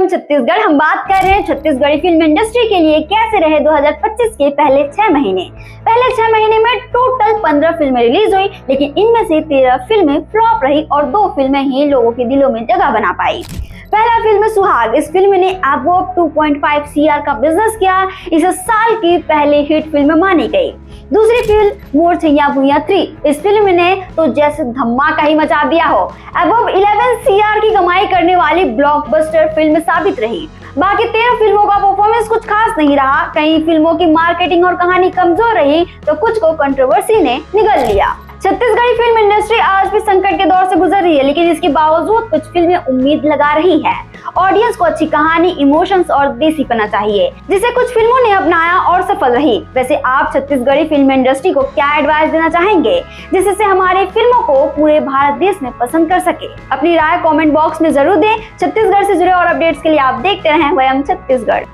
Welcome Chhattisgarh. हम बात कर रहे हैं छत्तीसगढ़ी फिल्म इंडस्ट्री के लिए कैसे रहे 2025 के पहले 6 महीने। पहले 6 महीने में टोटल 15 फिल्में रिलीज हुई, लेकिन इनमें से 13 फिल्में फ्लॉप रही और 2 फिल्में ही लोगों के दिलों में जगह बना पाई। पहला फिल्म सुहाग। इस फिल्म ने अबव 2.5 CR का बिजनेस किया। इसे साल की पहली हिट फिल्म मानी गई। दूसरी फिल्म मोर छैया भुइयां 3। इस फिल्म ने तो जैसे धमाका ही मचा दिया हो। अबव 11 CR की कमाई करने वाली ब्लॉकबस्टर फिल्म साबित रही। बाकी 13 फिल्मों का परफॉर्मेंस कुछ खास नहीं रहा। कई फिल्मों की मार्केटिंग और कहानी कमजोर रही तो कुछ को कंट्रोवर्सी ने निगल लिया। छत्तीसगढ़ी फिल्म इंडस्ट्री आज भी संकट के दौर से गुजर रही है, लेकिन इसके बावजूद कुछ फिल्में उम्मीद लगा रही हैं। ऑडियंस को अच्छी कहानी, इमोशंस और देसीपना चाहिए, जिसे कुछ फिल्मों ने अपनाया और सफल रही। वैसे आप छत्तीसगढ़ी फिल्म इंडस्ट्री को क्या एडवाइस देना चाहेंगे जिससे हमारी फिल्मों को पूरे भारत देश में पसंद कर सके? अपनी राय कमेंट बॉक्स में जरूर दें। छत्तीसगढ़ से जुड़े और अपडेट्स के लिए आप देखते रहें वयम छत्तीसगढ़।